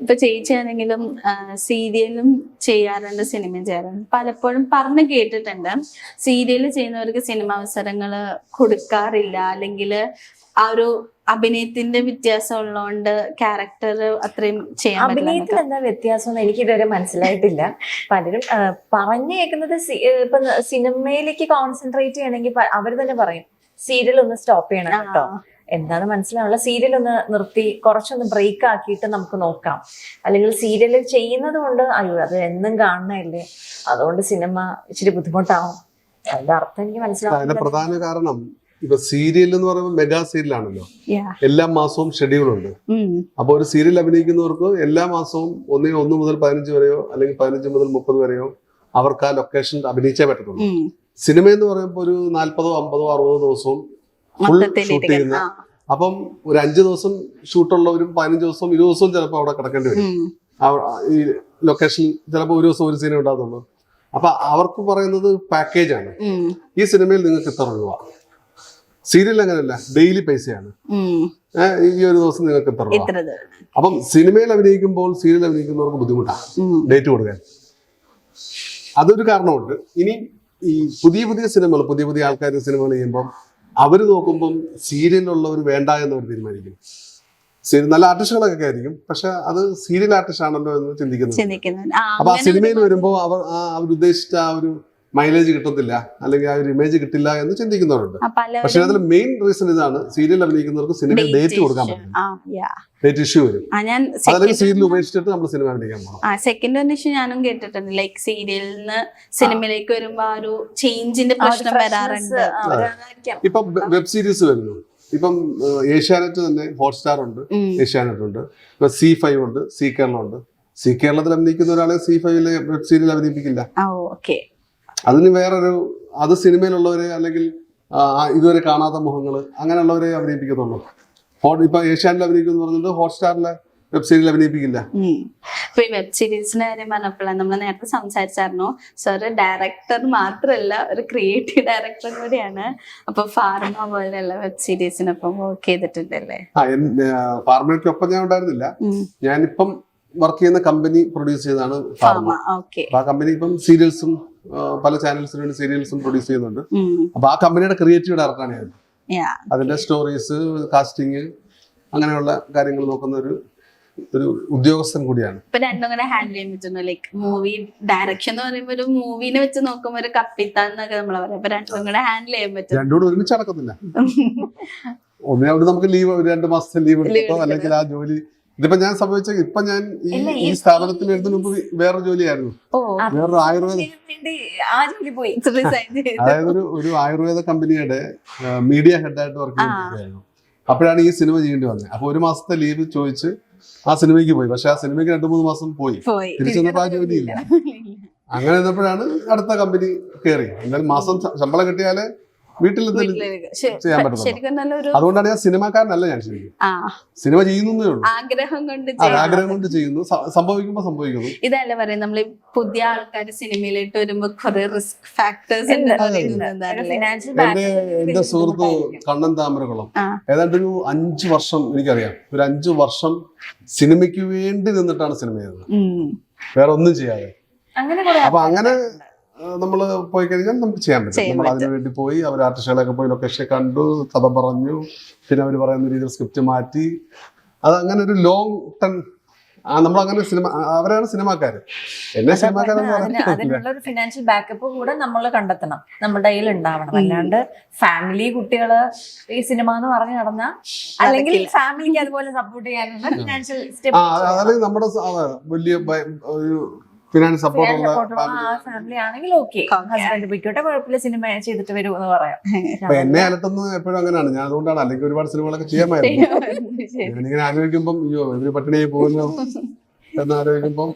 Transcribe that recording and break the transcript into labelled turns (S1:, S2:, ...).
S1: ഇപ്പൊ ചേച്ചിയാണെങ്കിലും സീരിയലും ചെയ്യാറുണ്ട്, സിനിമയും ചെയ്യാറുണ്ട്. പലപ്പോഴും പറഞ്ഞു കേട്ടിട്ടുണ്ട് സീരിയൽ ചെയ്യുന്നവർക്ക് സിനിമ അവസരങ്ങൾ കൊടുക്കാറില്ല, അല്ലെങ്കിൽ ആ ഒരു അഭിനയത്തിന്റെ വ്യത്യാസം ഉള്ളതുകൊണ്ട് ക്യാരക്ടർ അത്രയും ചെയ്യാൻ
S2: അഭിനയത്തിൽ എന്താ വ്യത്യാസം എന്ന് എനിക്ക് ഇതുവരെ മനസ്സിലായിട്ടില്ല. പലരും പറഞ്ഞു കേൾക്കുന്നത് ഇപ്പൊ സിനിമയിലേക്ക് കോൺസെൻട്രേറ്റ് ചെയ്യണമെങ്കിൽ അവർ തന്നെ പറയും സീരിയൽ ഒന്ന് സ്റ്റോപ്പ് ചെയ്യണം കേട്ടോ. എന്താണ് മനസ്സിലാവുള്ള, സീരിയൽ ഒന്ന് നിർത്തി കുറച്ചൊന്ന് ബ്രേക്ക് ആക്കിയിട്ട് നമുക്ക് നോക്കാം. അല്ലെങ്കിൽ സീരിയൽ ചെയ്യുന്നത് കൊണ്ട് അയ്യോ അത് എന്നും കാണണല്ലേ, അതുകൊണ്ട് സിനിമ ഇച്ചിരി ബുദ്ധിമുട്ടാവും. അതിന്റെ അർത്ഥം എനിക്ക് മനസ്സിലാവും.
S3: പ്രധാന കാരണം ഇപ്പൊ സീരിയൽ എന്ന് പറയുമ്പോൾ മെഗാ സീരിയലാണല്ലോ, എല്ലാ മാസവും ഷെഡ്യൂൾ ഉണ്ട്. അപ്പൊ ഒരു സീരിയൽ അഭിനയിക്കുന്നവർക്ക് എല്ലാ മാസവും 1 മുതൽ 15 വരെയോ അല്ലെങ്കിൽ 15 മുതൽ 30 വരെയോ അവർക്ക് ആ ലൊക്കേഷൻ അഭിനയിച്ചേ പറ്റത്തുള്ളൂ. സിനിമ എന്ന് പറയുമ്പോൾ ഒരു 40, 50, 60 ദിവസവും ഫുൾ ഷൂട്ട് ചെയ്യുന്ന, അപ്പം ഒരു 5 ദിവസം ഷൂട്ടുള്ളവരും 15 ദിവസവും 20 ദിവസവും ചിലപ്പോൾ അവിടെ കിടക്കേണ്ടി വരും. ഈ ലൊക്കേഷൻ ചിലപ്പോൾ ഒരു ദിവസം ഒരു സീൻ ഉണ്ടാകുന്നുള്ളൂ. അപ്പൊ അവർക്ക് പറയുന്നത് പാക്കേജാണ്. ഈ സിനിമയിൽ നിങ്ങൾക്ക് ഇത്ര രൂപ, സീരിയൽ അങ്ങനെയല്ല, ഡെയിലി പൈസയാണ്. ഈ ഒരു ദിവസം നിങ്ങൾക്ക് ഇത്ര രൂപ. അപ്പം സിനിമയിൽ അഭിനയിക്കുമ്പോൾ സീരിയൽ അഭിനയിക്കുന്നവർക്ക് ബുദ്ധിമുട്ടാണ് ഡേറ്റ് കൊടുക്കാൻ. അതൊരു കാരണമുണ്ട്. ഇനി ഈ പുതിയ സിനിമകൾ, പുതിയ ആൾക്കാർ സിനിമകൾ ചെയ്യുമ്പോൾ അവര് നോക്കുമ്പം സീരിയലുള്ളവർ വേണ്ട എന്നവർ തീരുമാനിക്കും. നല്ല ആർട്ടിസ്റ്റുകളൊക്കെ ആയിരിക്കും, പക്ഷെ അത് സീരിയൽ ആർട്ടിസ്റ്റ് ആണല്ലോ എന്ന് ചിന്തിക്കുന്നത്. അപ്പൊ ആ സിനിമയിൽ വരുമ്പോ അവരുദ്ദേശിച്ച ആ ഒരു മൈലേജ് കിട്ടത്തില്ല, അല്ലെങ്കിൽ ആ ഒരു ഇമേജ് കിട്ടില്ല എന്ന് ചിന്തിക്കുന്നവരുണ്ട്. പക്ഷെ അതിൽ മെയിൻ റീസൺ ഇതാണ്, സീരിയൽ അഭിനയിക്കുന്നവർക്ക് സിനിമയിൽ ഡേറ്റ് കൊടുക്കാൻ പറ്റില്ല, ഡേറ്റ് ഇഷ്യൂ വരും. അതല്ലെങ്കിൽ സീരിയൽ ഉപേക്ഷിച്ചിട്ട് നമ്മൾ സിനിമ അഭിനയിക്കാൻ പോകണം.
S1: സെക്കൻഡ് ഇഷ്യൂ ഞാനും കേട്ടിട്ടുണ്ട്, ലൈക്ക് സീരിയലിൽ നിന്ന് സിനിമയിലേക്ക് വരുമ്പോ ആ ഒരു ചേഞ്ചിന്റെ പ്രശ്നം വരാറുണ്ട്.
S3: ഇപ്പൊ വെബ് സീരീസ് വരുന്നു. ഇപ്പം ഏഷ്യാനെറ്റ് തന്നെ ഹോട്ട്സ്റ്റാർ ഉണ്ട്, ഏഷ്യാനെറ്റ് ഉണ്ട്, ഇപ്പൊ C5 ഉണ്ട്, സി കേരളം ഉണ്ട്. സി കേരളത്തിൽ അഭിനയിക്കുന്ന ഒരാളെ C5 വെബ് സീരിയൽ അഭിനയിപ്പിക്കില്ല. അതിന് വേറൊരു, അത് സിനിമയിലുള്ളവരെ അല്ലെങ്കിൽ ഇതുവരെ കാണാത്ത മുഖങ്ങള് അങ്ങനെയുള്ളവരെ അഭിനയിപ്പിക്കത്തുള്ളൂ. ഇപ്പൊ ഏഷ്യാനിൽ അഭിനയിക്കുന്നു പറഞ്ഞിട്ട് ഹോട്ട്സ്റ്റാറിലെ വെബ് സീരീസിൽ അഭിനയിപ്പിക്കില്ല.
S1: ഇപ്പൊ ഈ വെബ് സീരീസിന്റെ കാര്യം പറഞ്ഞപ്പോഴാണ് നമ്മൾ നേരത്തെ സംസാരിച്ചായിരുന്നു, സർ ഡയറക്ടർ മാത്രല്ല ഒരു ക്രിയേറ്റീവ് ഡയറക്ടർ കൂടിയാണ്. അപ്പൊ ഫാർമ പോലെയുള്ള വെബ് സീരീസിനൊപ്പം വർക്ക് ചെയ്തിട്ടുണ്ടല്ലേ?
S3: ഫാർമയ്ക്കൊപ്പം ഞാൻ ഉണ്ടായിരുന്നില്ല. ഞാനിപ്പം വർക്ക് ചെയ്യുന്ന കമ്പനി പ്രൊഡ്യൂസ് ചെയ്താണ് ഫാർമ. ആ കമ്പനി ഇപ്പം സീരിയൽസും പല ചാനൽസിന് വേണ്ടി സീരിയൽസും പ്രൊഡ്യൂസ് ചെയ്യുന്നുണ്ട്. അപ്പൊ ആ കമ്പനിയുടെ ക്രിയേറ്റീവ് ഡയറക്ടറാണ് ഞാൻ. അതിന്റെ സ്റ്റോറീസ്, കാസ്റ്റിംഗ്, അങ്ങനെയുള്ള കാര്യങ്ങൾ നോക്കുന്ന ഒരു ഉദ്യോഗസ്ഥൻ കൂടിയാണ്.
S1: ഇപ്പൊ രണ്ടും കൂടെ ഹാൻഡിൽ ചെയ്യാൻ പറ്റുന്നു. ലൈക്ക് മൂവി ഡയറക്ഷൻ എന്ന് പറയുമ്പോൾ ഒരു മൂവിനെ വെച്ച് നോക്കുമ്പോൾ ഒരു കപ്പിത്താൻ എന്നൊക്കെ നമ്മൾ പറയാം. അപ്പൊ രണ്ടും കൂടെ ഹാൻഡിൽ ചെയ്യാൻ പറ്റും.
S3: രണ്ടും കൂടെ ഒരുമിച്ച് നടക്കുന്നില്ല. ഒന്നിനോട് നമുക്ക് ലീവ് 2 മാസത്തെ ലീവ് എടുത്തോ, അല്ലെങ്കിൽ ആ ജോലി. ഇതിപ്പോ ഞാൻ സംഭവിച്ച, ഇപ്പൊ ഞാൻ ഈ സ്ഥാപനത്തിൽ വരുന്നതിന് മുമ്പ് വേറൊരു ജോലിയായിരുന്നു, വേറൊരു ആയുർവേദ, അതായത് ഒരു ആയുർവേദ കമ്പനിയുടെ മീഡിയ ഹെഡായിട്ട് വർക്ക് ചെയ്യുകയായിരുന്നു. അപ്പോഴാണ് ഈ സിനിമ ചെയ്യേണ്ടി വന്നത്. അപ്പൊ 1 മാസത്തെ ലീവ് ചോദിച്ച് ആ സിനിമയ്ക്ക് പോയി. പക്ഷെ ആ സിനിമയ്ക്ക് 2-3 മാസം പോയി, തിരിച്ചു വന്നപ്പോ ആ ജോലിയില്ല. അങ്ങനെ വന്നപ്പോഴാണ് അടുത്ത കമ്പനി കയറി. എന്തായാലും മാസം ശമ്പളം കിട്ടിയാലേ വീട്ടിൽ ചെയ്യാൻ പറ്റും. അതുകൊണ്ടാണ് ഞാൻ സിനിമാക്കാരനല്ല. ഞാൻ ശരിക്കും സിനിമ ചെയ്യുന്നേ ഉള്ളൂ,
S1: ആഗ്രഹം
S3: കൊണ്ട് ചെയ്യുന്നു. സംഭവിക്കുമ്പോ സംഭവിക്കുന്നു.
S1: ഇതല്ല പറയാം, നമ്മൾ പുതിയ ആൾക്കാർ സിനിമയിലേക്ക് വരുമ്പോ കുറെ റിസ്ക് ഫാക്ടേഴ്സ്.
S3: എന്റെ സുഹൃത്ത് കണ്ണൻ താമരകുളം ഏതാണ്ട് ഒരു 5 വർഷം എനിക്കറിയാം. ഒരു 5 വർഷം സിനിമയ്ക്ക് വേണ്ടി നിന്നിട്ടാണ് സിനിമ ചെയ്തത്, വേറെ ഒന്നും ചെയ്യാതെ. അപ്പൊ അങ്ങനെ നമ്മള് പോയി കഴിഞ്ഞാൽ നമുക്ക് ചെയ്യാൻ പറ്റും. നമ്മൾ അതിനു വേണ്ടി പോയി, അവർ ആർട്ടിസ്റ്റുകളൊക്കെ പോയി ലൊക്കേഷൻ കണ്ടു, കഥ പറഞ്ഞു, പിന്നെ അവർ പറയുന്ന രീതിയിൽ സ്ക്രിപ്റ്റ് മാറ്റി. അത് അങ്ങനെ ഒരു ലോങ് ടേം. നമ്മളങ്ങനെ അവരാണ് സിനിമാക്കാര്. എന്നെ
S2: അതിനുള്ള ഒരു ഫിനാൻഷ്യൽ ബാക്കപ്പ് കൂടെ നമ്മൾ കണ്ടെത്തണം, നമ്മുടെ കയ്യിൽ ഉണ്ടാവണം. അല്ലാണ്ട് ഫാമിലി, കുട്ടികള് ഈ സിനിമ എന്ന് പറഞ്ഞു നടന്ന, അല്ലെങ്കിൽ ഫാമിലിക്ക് അതുപോലെ സപ്പോർട്ട് ചെയ്യാനുള്ള ഫിനാൻഷ്യൽ സ്റ്റെപ്പ്,
S3: അല്ലെങ്കിൽ നമ്മുടെ വലിയ ഒരു ഫിനാൻസ് സപ്പോർട്ടുള്ള
S2: ഫാമിലി ആണെങ്കിൽ ഓക്കെ, ഹസ്ബൻഡ് പോയിക്കോട്ടെ, കുഴപ്പമില്ല, സിനിമ ചെയ്തിട്ട് വരും എന്ന് പറയാം.
S3: എന്നെ അലട്ടുന്നത് എപ്പോഴും അങ്ങനെയാണ്. ഞാൻ അതുകൊണ്ടാണ്, അല്ലെങ്കിൽ ഒരുപാട് സിനിമകളൊക്കെ ചെയ്യാമായിരുന്നു. ഞാനിങ്ങനെ ആലോചിക്കുമ്പം അയ്യോ ഇവര് പട്ടിണിയായി പോകുന്നു എന്നാലോചിക്കുമ്പം